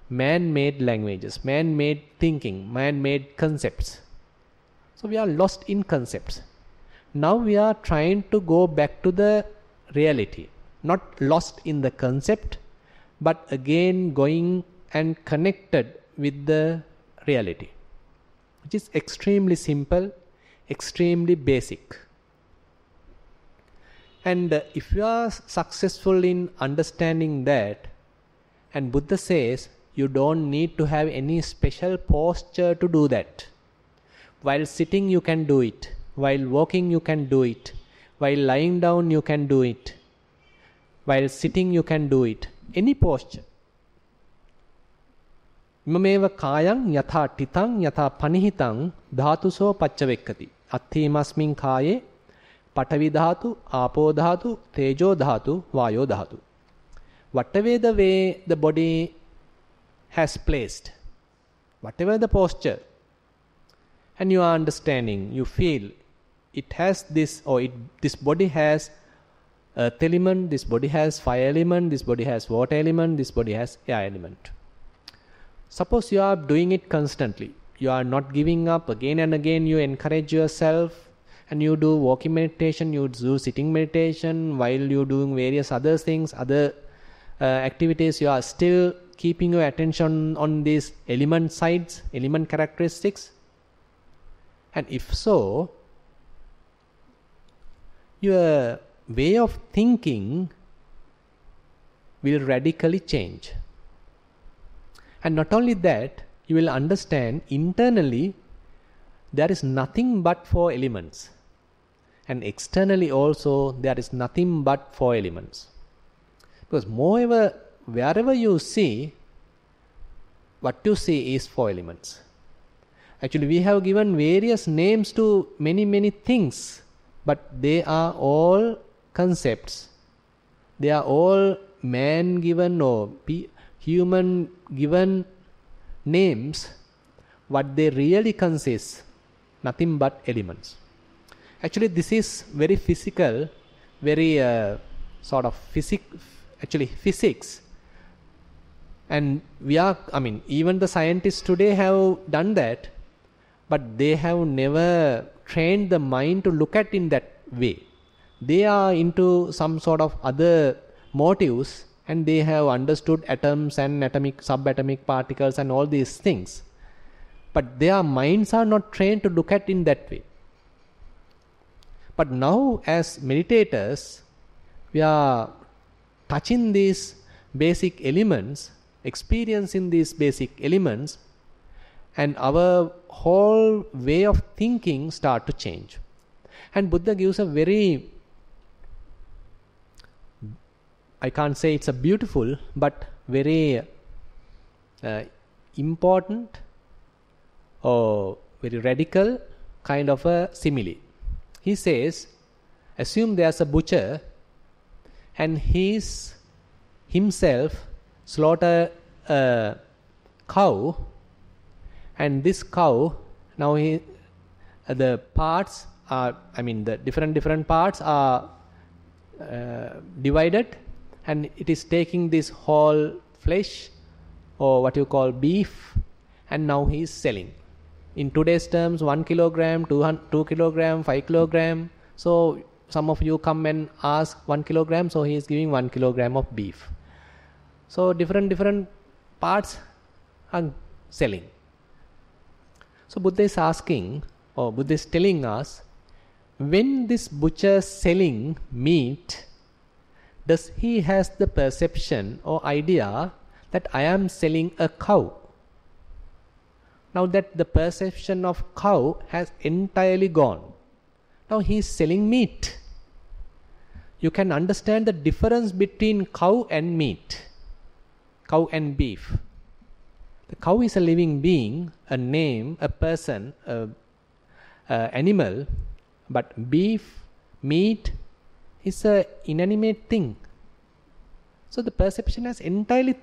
man-made languages, man-made thinking, man-made concepts. So we are lost in concepts. Now we are trying to go back to the reality, not lost in the concept, but again going and connected with the reality, which is extremely simple, extremely basic. And if you are successful in understanding that, and Buddha says you don't need to have any special posture to do that. While sitting you can do it, while walking you can do it, while lying down you can do it, while sitting you can do it, any posture. Imameva kayang yatha titang yatha panihitang dhatuso pacchavekkati athimasmin kaye patavi dhatu, apo dhatu, tejo dhatu, vayo dhatu. Whatever the way the body has placed, whatever the posture, and you are understanding, you feel it has this, or this body has earth element, this body has fire element, this body has water element, this body has air element. Suppose you are doing it constantly, you are not giving up, again and again you encourage yourself, and you do walking meditation, you do sitting meditation, while you're doing various other things, other activities, you are still keeping your attention on these element sides, element characteristics? And if so, your way of thinking will radically change. And not only that, you will understand internally there is nothing but 4 elements. And externally also there is nothing but 4 elements. Because moreover, wherever you see, what you see is 4 elements. Actually, we have given various names to many things, but they are all concepts. They are all man-given or human-given names. What they really consist, nothing but elements. Actually, this is very physical, very sort of physics. And even the scientists today have done that, but they have never trained the mind to look at in that way. They are into some sort of other motives, and they have understood atoms and atomic, subatomic particles and all these things. But their minds are not trained to look at in that way. But now as meditators, we are touching these basic elements, experiencing these basic elements, and our whole way of thinking start to change. And Buddha gives a very, I can't say it's a beautiful, but very important or very radical kind of a simile. He says, assume there's a butcher and he's himself slaughter a cow, and this cow, now the parts are, the different parts are divided, and it is taking this whole flesh, or what you call beef, and now he is selling. In today's terms, 1 kilogram, 2 kilogram, 5 kilogram. So some of you come and ask 1 kilogram, so he is giving 1 kilogram of beef. So different parts are selling. So Buddha is asking, or Buddha is telling us, when this butcher selling meat, does he has the perception or idea that I am selling a cow? Now that the perception of cow has entirely gone. Now he is selling meat. You can understand the difference between cow and meat, cow and beef. The cow is a living being, a name, a person, an animal, but beef, meat is an inanimate thing. So the perception has entirely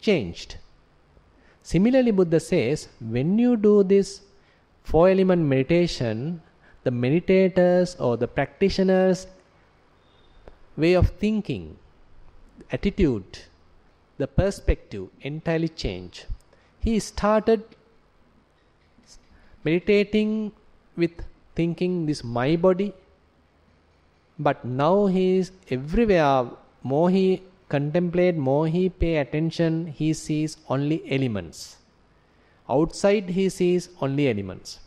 changed. Similarly, Buddha says, when you do this 4-element meditation, the meditators or the practitioners' way of thinking, attitude, the perspective entirely change. He started meditating with thinking this my body, but now he is everywhere. More he contemplate, more he pay attention, he sees only elements. Outside he sees only elements.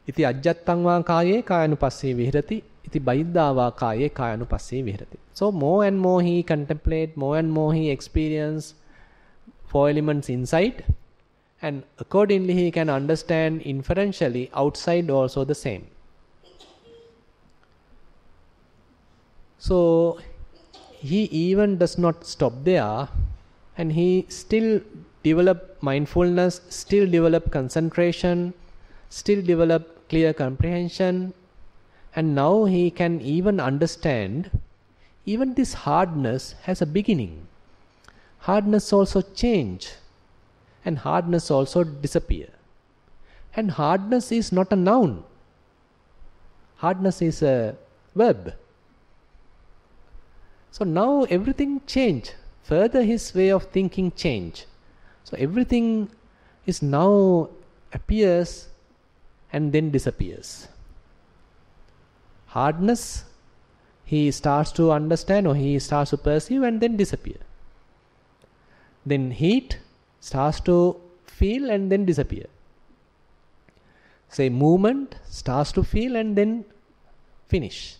Iti ajjattang va kaye kayanupasse vihirati, iti bahiddha va kaye kayanupasse vihirati. So more and more he contemplate, more and more he experience 4 elements inside, and accordingly he can understand inferentially outside also the same. So he even does not stop there, and he still develop mindfulness, still develop concentration, still develop clear comprehension, and now he can even understand even this hardness has a beginning. Hardness also change, and hardness also disappear. And hardness is not a noun. Hardness is a verb. So now everything change. Further his way of thinking change. So everything is now appears and then disappears. Hardness, he starts to understand or he starts to perceive and then disappear. Then heat starts to feel and then disappear. Say movement starts to feel and then finish.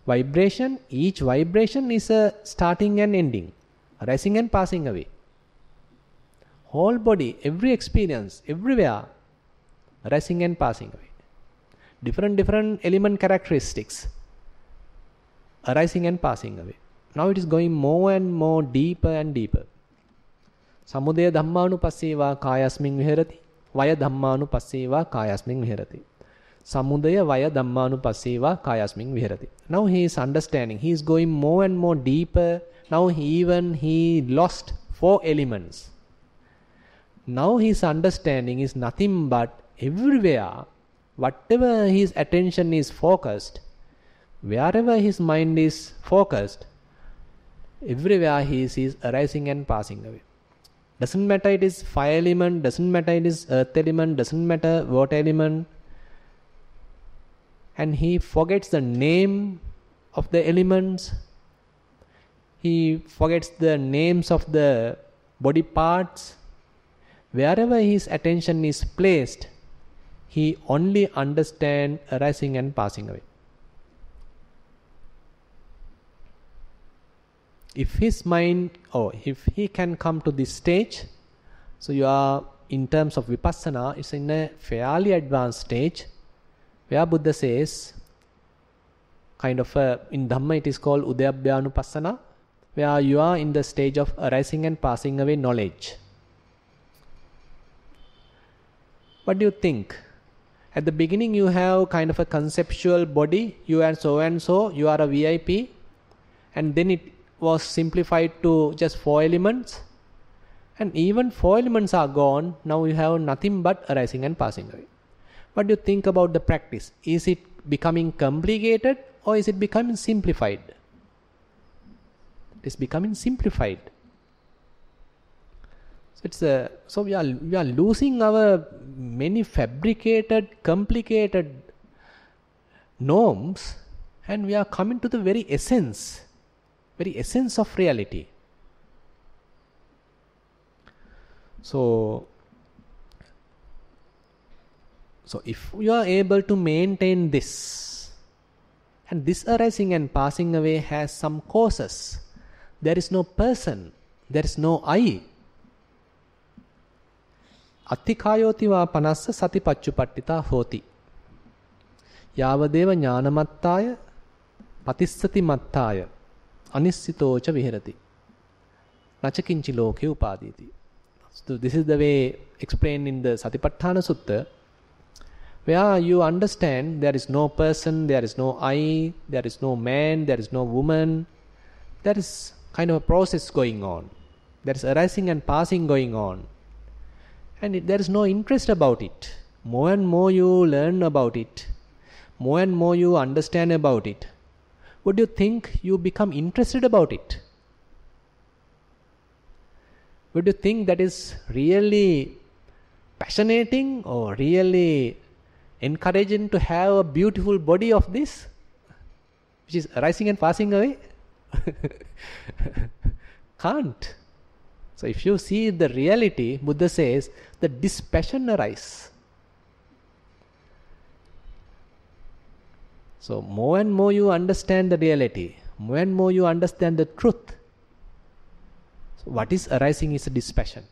Vibration, each vibration is a starting and ending, arising and passing away. Whole body, every experience, everywhere, arising and passing away. Different element characteristics, arising and passing away. Now it is going more and more deeper and deeper. Samudaya dhammanupasseva kayasmin viharati. Vaya dhammanupasseva kayasmin viharati. Samudaya vaya dhammanupasseva kayasmin viharati. Now he is understanding. He is going more and more deeper. Now he lost 4 elements. Now his understanding is nothing but everywhere, whatever his attention is focused, wherever his mind is focused, everywhere he sees arising and passing away. Doesn't matter it is fire element, doesn't matter it is earth element, doesn't matter water element. And he forgets the name of the elements. He forgets the names of the body parts. Wherever his attention is placed, he only understands arising and passing away. If his mind, or if he can come to this stage, so you are, in terms of vipassana, it's in a fairly advanced stage, where Buddha says, kind of in Dhamma it is called Udayabhyanupassana, where you are in the stage of arising and passing away knowledge. What do you think? At the beginning you have kind of a conceptual body, you are so and so, you are a VIP, and then it was simplified to just 4 elements, and even 4 elements are gone. Now you have nothing but arising and passing away. What do you think about the practice? Is it becoming complicated or is it becoming simplified? It is becoming simplified. So we are losing our many fabricated, complicated norms, and we are coming to the very essence of reality. So if you are able to maintain this, and this arising and passing away has some causes, there is no person, there is no I. Atthikayotiva panassa sati pachupattita hoti. Yavadeva jnanamattaya patissati mattaya anissitocha viharati. Nachakinchi loke upaditi. So this is the way explained in the Satipatthana Sutta, where you understand there is no person, there is no I, there is no man, there is no woman. There is kind of a process going on. There is arising and passing going on. And there is no interest about it. More and more you learn about it, more and more you understand about it, would you think you become interested about it? Would you think that is really passionating or really encouraging to have a beautiful body of this, which is arising and passing away? Can't. So if you see the reality, Buddha says, the dispassion arises. So more and more you understand the reality, more and more you understand the truth. So what is arising is a dispassion.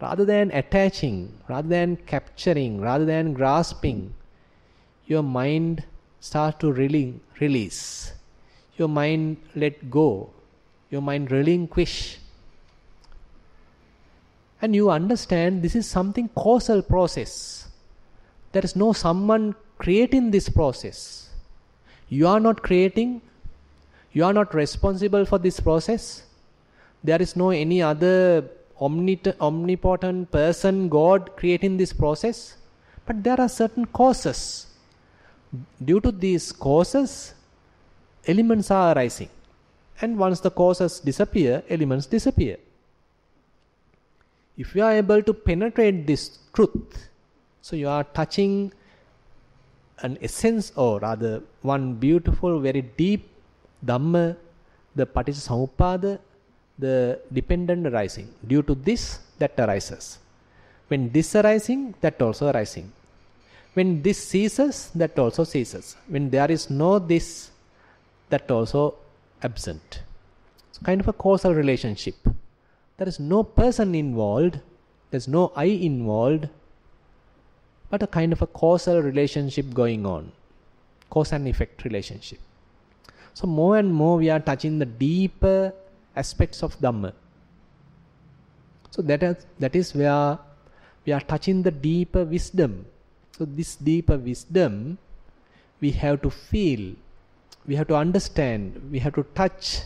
Rather than attaching, rather than capturing, rather than grasping, your mind starts to release. Your mind let go. Your mind relinquish. And you understand this is something causal process. There is no someone creating this process. You are not creating. You are not responsible for this process. There is no any other omnipotent person, God, creating this process. But there are certain causes. Due to these causes, elements are arising. And once the causes disappear, elements disappear. If you are able to penetrate this truth, So you are touching an essence, or rather one beautiful, very deep Dhamma, the Paticcasamuppada, the dependent arising. Due to this, that arises. When this arising, that also arising. When this ceases, that also ceases. When there is no this, that also absent. It's kind of a causal relationship. There is no person involved, there is no I involved, but a kind of a causal relationship going on. Cause and effect relationship. So more and more we are touching the deeper aspects of Dhamma. So that is where we are touching the deeper wisdom. So this deeper wisdom we have to feel, we have to understand, we have to touch.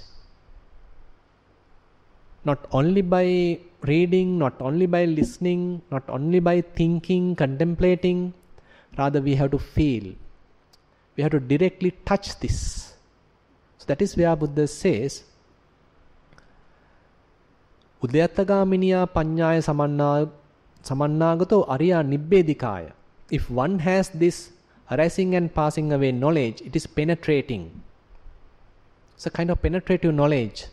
Not only by reading, not only by listening, not only by thinking, contemplating, rather we have to feel. We have to directly touch this. So that is where Buddha says, Udayattagaminiya panyaya samannagato ariya nibbedikaya. If one has this arising and passing away knowledge, it is penetrating. It's a kind of penetrative knowledge.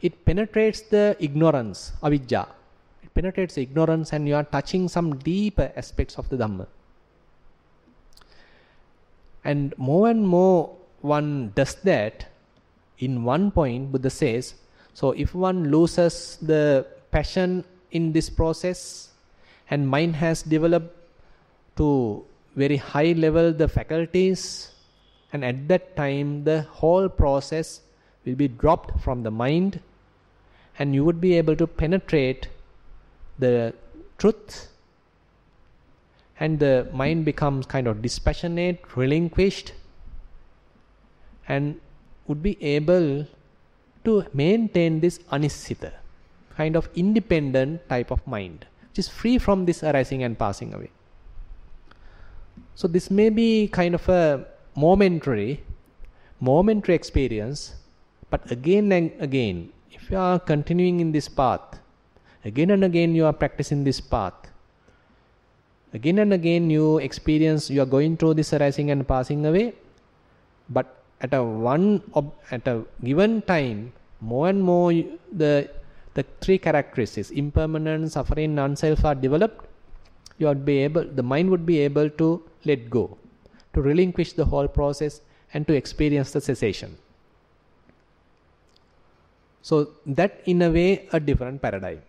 It penetrates the ignorance, avidya. It penetrates the ignorance, and you are touching some deeper aspects of the Dhamma. And more one does that. In one point, Buddha says, so if one loses the passion in this process, and mind has developed to very high level the faculties, and at that time the whole process will be dropped from the mind, and you would be able to penetrate the truth, and the mind becomes kind of dispassionate, relinquished, and would be able to maintain this anissita, kind of independent type of mind, which is free from this arising and passing away. So this may be kind of a momentary experience, but again and again, if you are continuing in this path, again and again you are practicing this path, again and again you experience, you are going through this arising and passing away, but at a given time, more and more the three characteristics, impermanence, suffering, non-self, are developed. The mind would be able to let go, to relinquish the whole process, and to experience the cessation. So that in a way a different paradigm.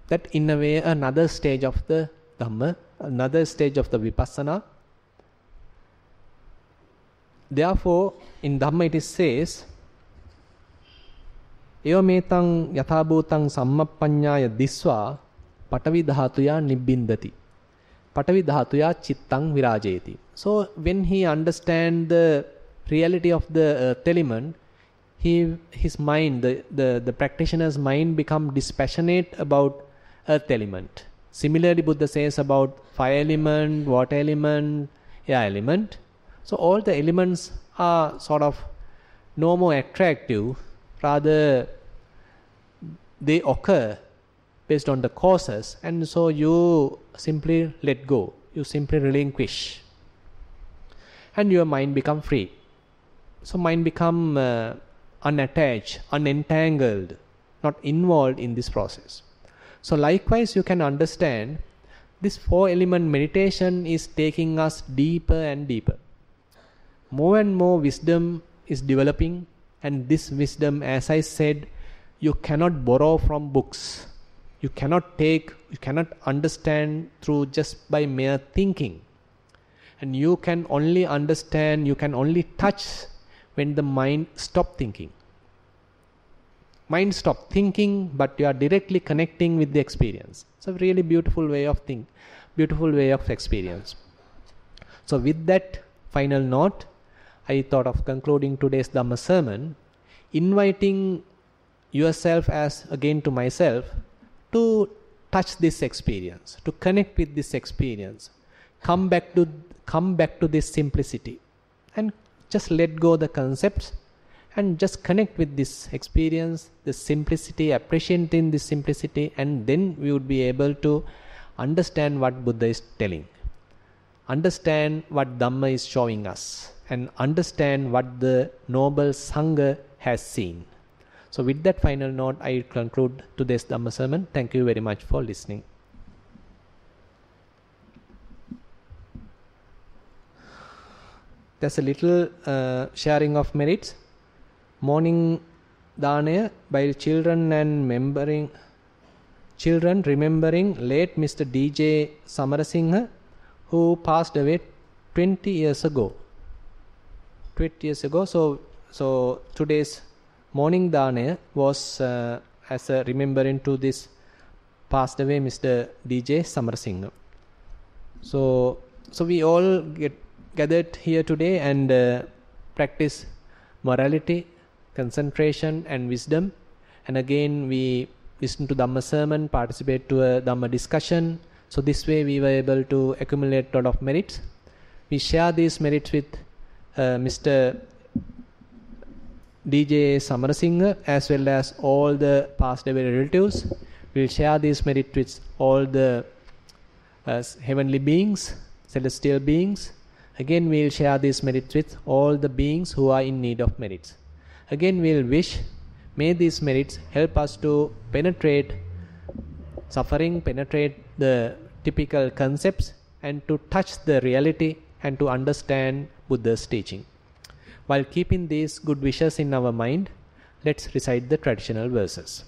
That in a way another stage of the Dhamma, another stage of the Vipassana. Therefore, in Dhamma it says, Evametang yathabhutang sammappaññāya disva patavi dhatuya nibbindati. Patavi dhatuya chittang virajeti. So when he understands the reality of the earth element, his mind, the practitioner's mind become dispassionate about earth element. Similarly, Buddha says about fire element, water element, air element. So all the elements are sort of no more attractive, rather they occur based on the causes, and so you simply let go, you simply relinquish, and your mind become free. So mind become unattached, unentangled, not involved in this process. So likewise you can understand this 4-element meditation is taking us deeper and deeper. More and more wisdom is developing, and this wisdom, as I said, you cannot borrow from books. You cannot understand through just by mere thinking. And you can only understand, you can only touch when the mind stops thinking. Mind stops thinking, but you are directly connecting with the experience. It's a really beautiful way of beautiful way of experience. So with that final note, I thought of concluding today's Dhamma sermon, inviting yourself as again to myself to touch this experience, to connect with this experience, come back to this simplicity, and just let go the concepts and just connect with this experience, the simplicity, appreciating this simplicity, and then we would be able to understand what Buddha is telling, understand what Dhamma is showing us, and understand what the noble Sangha has seen. So with that final note, I conclude today's Dhamma sermon. Thank you very much for listening. There's a little sharing of merits. Morning Dhanaya by children remembering late Mr. D.J. Samarasinghe, who passed away 20 years ago. 20 years ago. So today's morning Dhanaya was as a remembering to this passed away Mr. D.J. Samarasinghe. So we all get gathered here today and practice morality, concentration and wisdom. And again we listen to Dhamma sermon, participate to a Dhamma discussion. So this way we were able to accumulate a lot of merits. We share these merits with Mr. D.J. Samarasinghe as well as all the passed away relatives. We'll share these merits with all the heavenly beings, celestial beings. Again, we'll share these merits with all the beings who are in need of merits. Again, we'll wish, may these merits help us to penetrate suffering, penetrate the typical concepts, and to touch the reality and to understand Buddha's teaching. While keeping these good wishes in our mind, let's recite the traditional verses.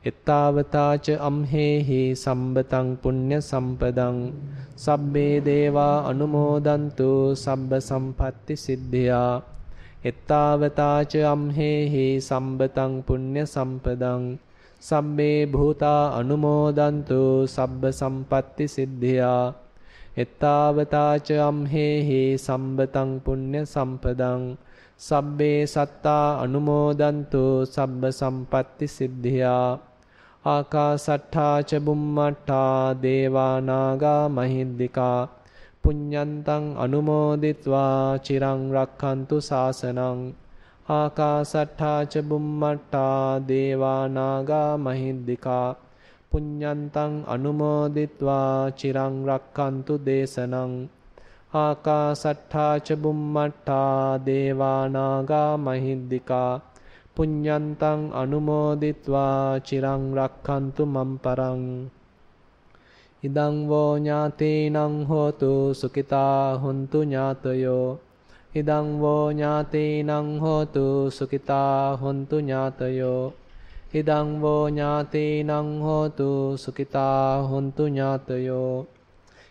Ettavatacha amhehi sambatang punya sampadang sabbe deva anumodantu sabba sampatti siddhya. Ettavatacha amhehi sambatang punya sampadang sabbe bhuta anumodantu sabba sampatti siddhya. Ettavatacha amhehi sambatang punya sampadang sabbe satta anumodantu sabba sampatti siddhya. Akasattha ca bummatta deva naga mahiddika punyantang anumoditva chirang rakkantu sasanang. Akasattha ca bummatta deva naga mahiddika punyantang anumoditva chirang rakkantu desanang. Akasattha ca bummatta deva naga mahiddika punyantang anumoditva chirang rakkantu mamparang. Idang vo nyatinang hotu sukita huntu nyatayo. Idang vo nyatinang hotu sukita huntu nyatayo. Idang vo nyatinang hotu sukita huntu nyatayo.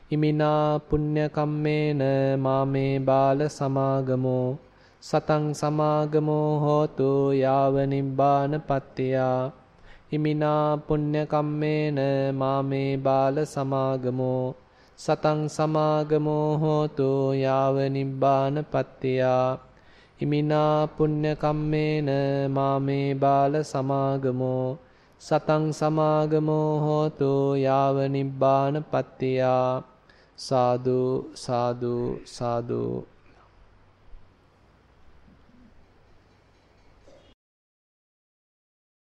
Imina punya kammena mame bala samagamo. Satang samagamo hotu yava nibbana pattiya. Imina punya kammena mame bala samagamo. Satang samagamo hotu yava nibbana pattiya. Imina punya kammena mame bala samagamo. Satang samagamo hotu yava nibbana pattiya. Sadhu, sadhu, sadhu.